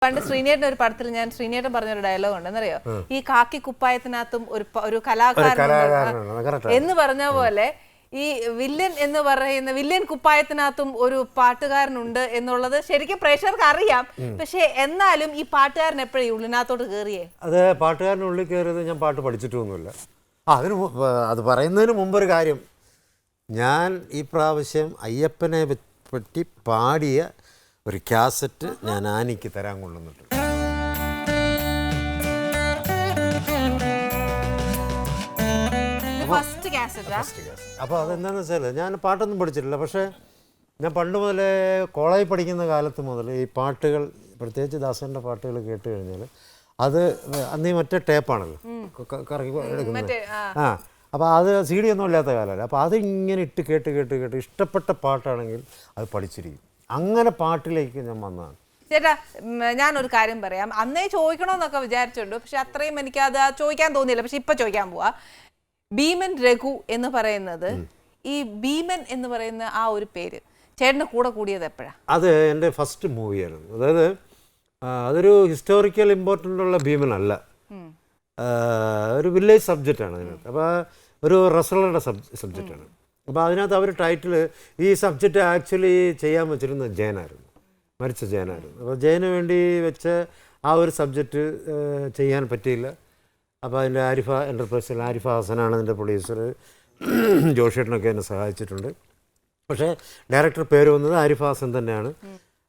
പണ്ട് ശ്രീനേട്ടൻ ഒരു പടത്തിൽ ഞാൻ ശ്രീനേട്ടൻ പറഞ്ഞൊരു ഡയലോഗ് ഉണ്ടെന്നറിയോ, ഈ കാക്കി കുപ്പായത്തിനകത്തും ഒരു കലാകാരൻ എന്ന് പറഞ്ഞ പോലെ ഈ വില്ലൻ എന്ന് പറയുന്ന വില്ലൻ കുപ്പായത്തിനകത്തും ഒരു പാട്ടുകാരനുണ്ട് എന്നുള്ളത് ശരിക്കും പ്രേക്ഷകർക്ക് അറിയാം. പക്ഷെ എന്നാലും ഈ പാട്ടുകാരൻ എപ്പോഴും ഉള്ളിനകത്തോട്ട് കയറിയേ? അത് പാട്ടുകാരനുള്ളിൽ കയറിയത് ഞാൻ പാട്ട് പഠിച്ചിട്ടൊന്നുമില്ല. അത് പറയുന്നതിന് മുമ്പൊരു കാര്യം, ഞാൻ ഈ പ്രാവശ്യം അയ്യപ്പനെ പറ്റി പാടിയ ഒരു കാസറ്റ് ഞാൻ ആനിക്ക് തരാൻ കൊണ്ടുവന്നിട്ടുണ്ട്. അപ്പോൾ അതെന്താണെന്ന് വെച്ചാൽ ഞാൻ പാട്ടൊന്നും പഠിച്ചിട്ടില്ല. പക്ഷേ ഞാൻ പണ്ട് മുതലേ കോളേജിൽ പഠിക്കുന്ന കാലത്ത് മുതൽ ഈ പാട്ടുകൾ, പ്രത്യേകിച്ച് ദാസൻ്റെ പാട്ടുകൾ കേട്ട് കഴിഞ്ഞാൽ അത് അന്ന് ഈ മറ്റേ ടേപ്പാണല്ലോ കറക്കി എടുക്കുന്നത്. അപ്പോൾ അത് സി ഡി ഒന്നും ഇല്ലാത്ത കാലമല്ല. അപ്പോൾ അതിങ്ങനെ ഇട്ട് കേട്ട് കേട്ട് കേട്ട് ഇഷ്ടപ്പെട്ട പാട്ടാണെങ്കിൽ അത് പഠിച്ചിരിക്കും. അങ്ങനെ പാട്ടിലേക്ക് ഞാൻ വന്നതാണ്. ചേട്ടാ, ഞാനൊരു കാര്യം പറയാം. അന്നേ ചോദിക്കണമെന്നൊക്കെ വിചാരിച്ചിട്ടുണ്ട്, പക്ഷെ അത്രയും എനിക്കത് ചോദിക്കാൻ തോന്നിയില്ല. പക്ഷെ ഇപ്പം ചോദിക്കാൻ പോവാ. ഭീമൻ രഘു എന്ന് പറയുന്നത്, ഈ ഭീമൻ എന്ന് പറയുന്ന ആ ഒരു പേര് ചേട്ടൻ്റെ കൂടെ കൂടിയത് എപ്പോഴാണ്? അത് എൻ്റെ ഫസ്റ്റ് മൂവിയാണ്. അതായത് അതൊരു ഹിസ്റ്റോറിക്കൽ ഇമ്പോർട്ടൻ്റ് ഉള്ള ഭീമൻ അല്ല, ഒരു വില്ലേജ് സബ്ജക്റ്റാണ് അതിനകത്ത്. അപ്പോൾ ഒരു റെസ്ലറുടെ സബ്ജക്റ്റാണ്. അപ്പോൾ അതിനകത്ത് അവർ ടൈറ്റിൽ ഈ സബ്ജക്റ്റ് ആക്ച്വലി ചെയ്യാൻ വെച്ചിരുന്നത് ജയനായിരുന്നു, മരിച്ച ജയനായിരുന്നു. അപ്പോൾ ജയന് വേണ്ടി വെച്ച ആ ഒരു സബ്ജക്റ്റ് ചെയ്യാൻ പറ്റിയില്ല. അപ്പോൾ അതിൻ്റെ ആരിഫ എൻ്റർപ്രൈസിൽ ആരിഫ ഹസനാണ് അതിൻ്റെ പ്രൊഡ്യൂസർ. ജോഷേട്ടനൊക്കെ എന്നെ സഹായിച്ചിട്ടുണ്ട്. പക്ഷേ ഡയറക്ടർ പേര് വന്നത് ആരിഫ ഹസൻ തന്നെയാണ്.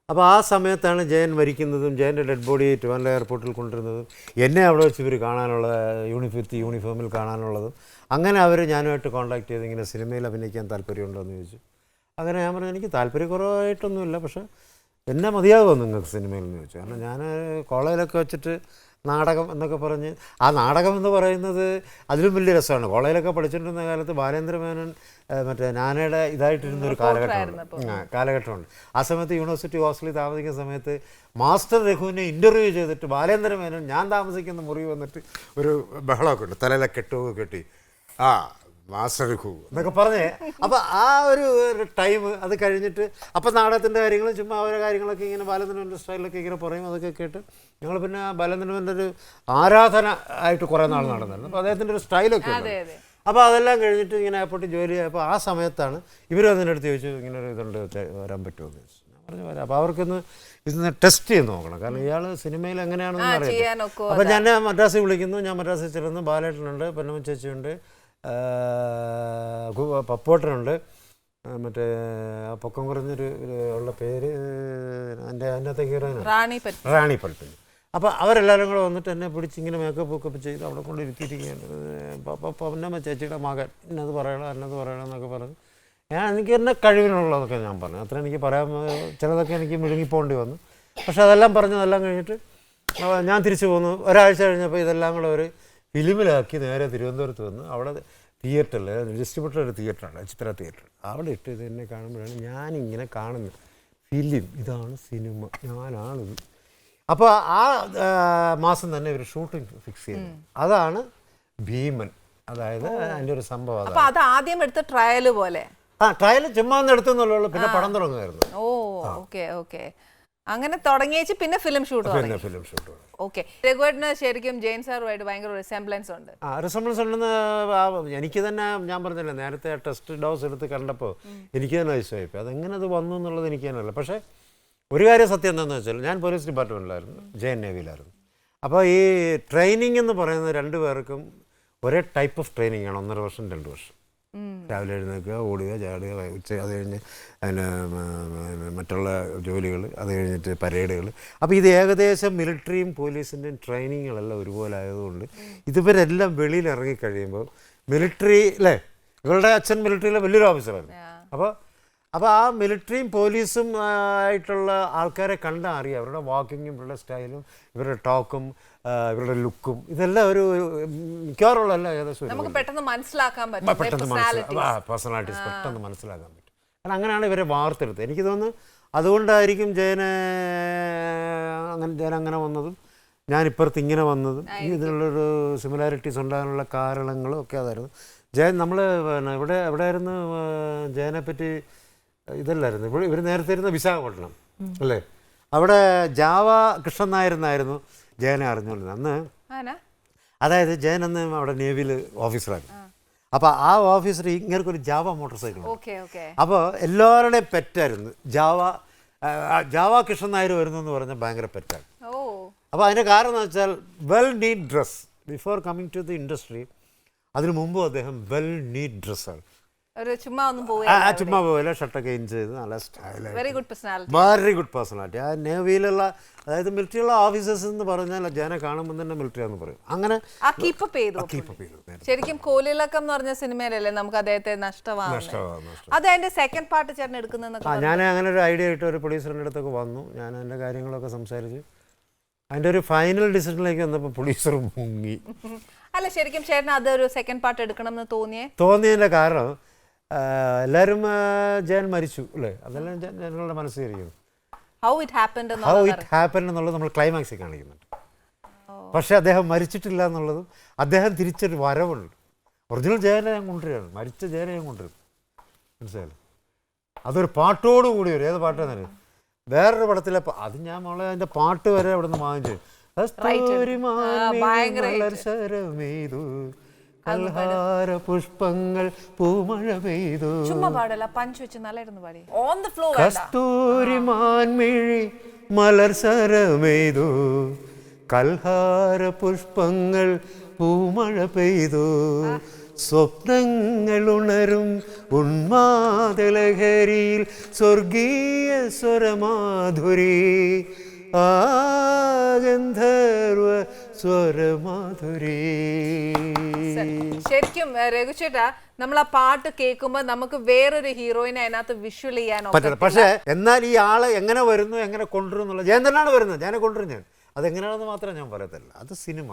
അപ്പോൾ ആ സമയത്താണ് ജയൻ മരിക്കുന്നതും ജയൻ്റെ ഡെഡ് ബോഡി ട്രിവാൻഡ്രം എയർപോർട്ടിൽ കൊണ്ടുവരുന്നതും എന്നെ അവിടെ വെച്ച് ഇവർ കാണാനുള്ള യൂണിഫോമിൽ കാണാനുള്ളതും. അങ്ങനെ അവർ ഞാനുമായിട്ട് കോൺടാക്ട് ചെയ്ത് ഇങ്ങനെ സിനിമയിൽ അഭിനയിക്കാൻ താല്പര്യമുണ്ടോ എന്ന് ചോദിച്ചു. അങ്ങനെ ഞാൻ പറഞ്ഞു എനിക്ക് താല്പര്യക്കുറവായിട്ടൊന്നുമില്ല, പക്ഷേ എന്നെ മതിയാകുമോ നിങ്ങൾക്ക് സിനിമയിൽ എന്ന് ചോദിച്ചു. കാരണം ഞാൻ കോളേജിലൊക്കെ വെച്ചിട്ട് നാടകം എന്നൊക്കെ പറഞ്ഞ്, ആ നാടകം എന്ന് പറയുന്നത് അതിലും വലിയ രസമാണ്. കോളേജിലൊക്കെ പഠിച്ചിട്ടിരുന്ന കാലത്ത് ബാലേന്ദ്രമേനോൻ മറ്റേ നാനയുടെ ഇതായിട്ടിരുന്നൊരു കാലഘട്ടമുണ്ട്. ആ സമയത്ത് യൂണിവേഴ്സിറ്റി ഹോസ്റ്റലിൽ താമസിക്കുന്ന സമയത്ത് മാസ്റ്റർ രഘുവിനെ ഇൻ്റർവ്യൂ ചെയ്തിട്ട് ബാലേന്ദ്രമേനോൻ ഞാൻ താമസിക്കുന്ന മുറി വന്നിട്ട് ഒരു ബഹളമൊക്കെ ഉണ്ട്, തലയിലെ കെട്ടുമൊക്കെ കെട്ടി മാസ്റ്റർ രഘു എന്നൊക്കെ പറഞ്ഞേ. അപ്പോൾ ആ ഒരു ടൈം അത് കഴിഞ്ഞിട്ട് അപ്പം നാടകത്തിൻ്റെ കാര്യങ്ങളും ചുമ്മാ ഓരോ കാര്യങ്ങളൊക്കെ ഇങ്ങനെ ബാലേന്ദ്രമേൻ്റെ സ്റ്റൈലിലൊക്കെ ഇങ്ങനെ പറയും. അതൊക്കെ കേട്ട് ഞങ്ങൾ പിന്നെ ബാലേന്ദ്രമേൻ്റെ ഒരു ആരാധന ആയിട്ട് കുറേ നാൾ നടന്നിരുന്നു. അപ്പോൾ അദ്ദേഹത്തിൻ്റെ ഒരു സ്റ്റൈലൊക്കെ ഉണ്ട്. അപ്പോൾ അതെല്ലാം കഴിഞ്ഞിട്ട് ഇങ്ങനെ എയർപോർട്ടിൽ ജോലി ചെയ്തപ്പോൾ ആ സമയത്താണ് ഇവർ അതിൻ്റെ അടുത്ത് ചോദിച്ചു ഇങ്ങനെ ഒരു ഇതുണ്ട് വരാൻ പറ്റുമോ എന്ന് ചോദിച്ചു. ഞാൻ പറഞ്ഞു വരാം. അപ്പോൾ അവർക്കൊന്ന് ഇതൊന്ന് ടെസ്റ്റ് ചെയ്ത് നോക്കണം, കാരണം ഇയാൾ സിനിമയിൽ എങ്ങനെയാണെന്ന് അറിയാം. അപ്പോൾ ഞാൻ മദ്രാസിൽ വിളിക്കുന്നു. ഞാൻ മദ്രാസിൽ ചെല്ലുന്നു. ബാലേട്ടനുണ്ട്, പൊന്നമ്മ ചേച്ചിയുണ്ട്, പപ്പോട്ടനുണ്ട്, മറ്റേ പൊക്കം കുറഞ്ഞൊരു ഉള്ള പേര് അതിനകത്തെ ഹീറോയിനാണ് റാണി പൽപ്പിൻ. അപ്പോൾ അവരെല്ലാവരും കൂടെ വന്നിട്ട് എന്നെ പിടിച്ച് ഇങ്ങനെ മേക്കപ്പ് ചെയ്ത് അവിടെ കൊണ്ട് ഇരുത്തിയിരിക്കുകയാണ്. പൊന്നമ്മ ചേച്ചിയുടെ മകൻ എന്നത് പറയണം എന്നത് പറയണം എന്നൊക്കെ പറഞ്ഞു. എനിക്ക് എന്നെ കഴിവിനുള്ളതൊക്കെ ഞാൻ പറഞ്ഞു. അത്ര എനിക്ക് പറയാൻ ചിലതൊക്കെ എനിക്ക് മിഴുങ്ങിപ്പോണ്ടി വന്നു. പക്ഷെ അതെല്ലാം പറഞ്ഞതെല്ലാം കഴിഞ്ഞിട്ട് ഞാൻ തിരിച്ചു പോന്നു. ഒരാഴ്ച കഴിഞ്ഞപ്പോൾ ഇതെല്ലാം കൂടെ ഒരു ഫിലിമിലാക്കി നേരെ തിരുവനന്തപുരത്ത് വന്ന് അവിടെ തിയേറ്ററിൽ ഡിസ്ട്രിബ്യൂട്ടർ ഒരു തിയേറ്ററാണ്, ചിത്ര തിയേറ്റർ. അവിടെ ഇട്ട് ഇത് എന്നെ കാണുമ്പോഴാണ് ഞാനിങ്ങനെ കാണുന്നത് ഫിലിം, ഇതാണ് സിനിമ, ഞാനാണിത്. അപ്പോൾ ആ മാസം തന്നെ ഒരു ഷൂട്ടിംഗ് ഫിക്സ് ചെയ്തു. അതാണ് ഭീമൻ. അതായത് അതിൻ്റെ ഒരു സംഭവം. അപ്പോൾ അത് ആദ്യം എടുത്ത ട്രയൽ പോലെ? ട്രയൽ ചുമ്മാ ഒന്ന് എടുത്തെന്നുള്ളൂ. പിന്നെ പടം തുടങ്ങുമായിരുന്നു. Okay okay. അങ്ങനെ തുടങ്ങിയേച്ച് പിന്നെ ഫിലിം ഷൂട്ട്. ഓക്കെ. രഘുവേട്ടന് ശരിക്കും ജെയിൻ സാറുമായിട്ട് ഭയങ്കര റിസംബ്ലൻസ് ഉണ്ട്. റിസംബ്ലൻസ് ഉണ്ടെന്ന് എനിക്ക് തന്നെ ഞാൻ പറഞ്ഞില്ല, നേരത്തെ ടെസ്റ്റ് ഡോസ് എടുത്ത് കണ്ടപ്പോൾ എനിക്ക് തന്നെ അതിശയമായി. അതെങ്ങനെ അത് വന്നു എന്നുള്ളത് എനിക്ക് തന്നെ അറിയില്ല. പക്ഷേ ഒരു കാര്യം സത്യം എന്താണെന്ന് വെച്ചാൽ ഞാൻ പോലീസ് ഡിപ്പാർട്ട്മെൻറ്റിലായിരുന്നു, ജെ എൻ നേവിയിലായിരുന്നു. അപ്പോൾ ഈ ട്രെയിനിങ് എന്ന് പറയുന്നത് രണ്ടുപേർക്കും ഒരേ ടൈപ്പ് ഓഫ് ട്രെയിനിങ് ആണ്. 1.5 വർഷം 2 വർഷം. രാവിലെ എഴുന്നേൽക്കുക, ഓടുക, ചാടുക, ഉച്ച, അത് കഴിഞ്ഞ് അതിന് മറ്റുള്ള ജോലികൾ, അത് കഴിഞ്ഞിട്ട് പരേഡുകൾ. അപ്പോൾ ഇത് ഏകദേശം മിലിറ്ററിയും പോലീസിൻ്റെയും ട്രെയിനിങ്ങുകളെല്ലാം ഒരുപോലെ ആയതുകൊണ്ട് ഇതുവരെല്ലാം വെളിയിൽ ഇറങ്ങിക്കഴിയുമ്പോൾ മിലിറ്ററി അല്ലേ, ഇവളുടെ അച്ഛൻ മിലിറ്ററിയിലെ വലിയൊരു ഓഫീസറായിരുന്നു. അപ്പോൾ ആ മിലിറ്ററിയും പോലീസും ആയിട്ടുള്ള ആൾക്കാരെ കണ്ടാൽ അറിയാം അവരുടെ വാക്കിങ്ങും ഇവരുടെ സ്റ്റൈലും ഇവരുടെ ടോക്കും ഇവരുടെ ലുക്കും ഇതെല്ലാം ഒരു മിക്കവാറുള്ള എല്ലാം ഏകദേശം പെട്ടെന്ന് മനസ്സിലാക്കാൻ പറ്റും. പേഴ്സണാലിറ്റീസ് പെട്ടെന്ന് മനസ്സിലാക്കാൻ പറ്റും. കാരണം അങ്ങനെയാണ് ഇവരെ വാർത്തെടുത്തത്. എനിക്ക് തോന്നുന്നു അതുകൊണ്ടായിരിക്കും ജയൻ അങ്ങനെ വന്നതും ഞാനിപ്പുറത്ത് ഇങ്ങനെ വന്നതും ഇതിനുള്ളൊരു സിമിലാരിറ്റീസ് ഉണ്ടാകാനുള്ള കാരണങ്ങളും ഒക്കെ അതായിരുന്നു. ജയൻ നമ്മൾ പിന്നെ എവിടെയായിരുന്നു ജയനെ പറ്റി ഇതല്ലായിരുന്നു, ഇവർ നേരത്തെ ഇരുന്ന വിശാഖപട്ടണം അല്ലേ? അവിടെ ജാവ കൃഷ്ണൻ നായർ എന്നായിരുന്നു ജയനെ അറിഞ്ഞുകൊണ്ടിരുന്നത് അന്ന്. അതായത് ജയൻ അന്ന് അവിടെ നേവിയിൽ ഓഫീസറായിരുന്നു. അപ്പോൾ ആ ഓഫീസർ ഇങ്ങനൊരു ജാവ മോട്ടോർ സൈക്കിൾ. അപ്പോൾ എല്ലാവരുടെയും പെറ്റായിരുന്നു ജാവ കൃഷ്ണൻ നായർ വരുന്നു എന്ന് പറഞ്ഞാൽ ഭയങ്കര പെറ്റാണ്. അപ്പോൾ അതിൻ്റെ കാരണം എന്ന് വെച്ചാൽ well neat dress before coming to the industry. അതിനു മുമ്പും അദ്ദേഹം വെൽ നീറ്റ് ഡ്രസ്സാണ്. ചുമ്മാ പോവില്ല, ഷർട്ടൊക്കെ ഇൻ ചെയ്ത് നല്ല സ്റ്റൈലായി. Very good personality. ആ നേവിയിലുള്ള അതായത് മിലിറ്ററിയുള്ള ഓഫീസേഴ്സ് എന്ന് പറഞ്ഞാൽ ജയനെ കാണുമ്പോൾ തന്നെ മിലിറ്ററി എന്ന് പറയും. അങ്ങനെ ശരിക്കും കോലിളക്കം എന്ന് പറഞ്ഞ സിനിമയിലല്ലേ നമുക്ക് അദ്ദേഹത്തെ സെക്കൻഡ് പാർട്ട് ചേട്ടൻ എടുക്കുന്നത്. ഞാൻ അങ്ങനെ ഒരു ഐഡിയ ആയിട്ട് ഒരു പ്രൊഡ്യൂസറിൻ്റെ അടുത്തൊക്കെ വന്നു. ഞാൻ എൻ്റെ കാര്യങ്ങളൊക്കെ സംസാരിച്ച് അതിൻ്റെ ഒരു ഫൈനൽ ഡിസിഷനിലേക്ക് വന്നപ്പോൾ പ്രൊഡ്യൂസർ മുങ്ങി. അല്ല ശരിക്കും ചേട്ടൻ അതൊരു സെക്കൻഡ് പാർട്ട് എടുക്കണം എന്ന് തോന്നിയതിൻ്റെ കാരണം എല്ലാവരും ജയൻ മരിച്ചു അല്ലേ, അതെല്ലാം ജനങ്ങളുടെ മനസ്സിലിരിക്കുന്നു. ഹൗ ഇറ്റ് ഹാപ്പൻഡ് എന്നുള്ളത് നമ്മൾ ക്ലൈമാക്സിൽ കാണിക്കുന്നുണ്ട്. പക്ഷെ അദ്ദേഹം മരിച്ചിട്ടില്ല എന്നുള്ളതും അദ്ദേഹം തിരിച്ചൊരു വരവുണ്ട്. ഒറിജിനൽ ജയനെ ഞാൻ കൊണ്ടുവരികയാണ്, മരിച്ച ജയനെ ഞാൻ കൊണ്ടുവരും. മനസ്സിലായാലും അതൊരു പാട്ടോടുകൂടി വരും. ഏത് പാട്ടാണ് വേറൊരു പടത്തിലെ അത് ഞാൻ മോളെ അതിൻ്റെ പാട്ട് വരെ അവിടെ നിന്ന് വാങ്ങിച്ചു. പുഷ്പങ്ങൾ പൂമഴ പെയ്തു കസ്തൂരി മാൻമിഴി മലർ സരമെയ്തു കൽഹാര പുഷ്പങ്ങൾ പൂമഴ പെയ്തു സ്വപ്നങ്ങൾ ഉണരും ഉന്മാദലഹരിയിൽ സ്വർഗീയ സ്വരമാധുരി ഗന്ധർവ സ്വരമാധുരി. ശരിക്കും രഘുചേട്ടാ നമ്മൾ ആ പാട്ട് കേൾക്കുമ്പോൾ നമുക്ക് വേറൊരു ഹീറോയിനെ അതിനകത്ത് വിഷ്വൽ ചെയ്യാനോ പറ്റില്ല. പക്ഷേ എന്നാൽ ഈ ആളെ എങ്ങനെ വരുന്നു എങ്ങനെ കൊണ്ടുവരുന്നുള്ള ജയൻ തന്നെയാണ് വരുന്നത്. ജയനെ കൊണ്ടുവരും ഞാൻ. അതെങ്ങനെയാണെന്ന് മാത്രമേ ഞാൻ പറയത്തില്ല. അത് സിനിമ.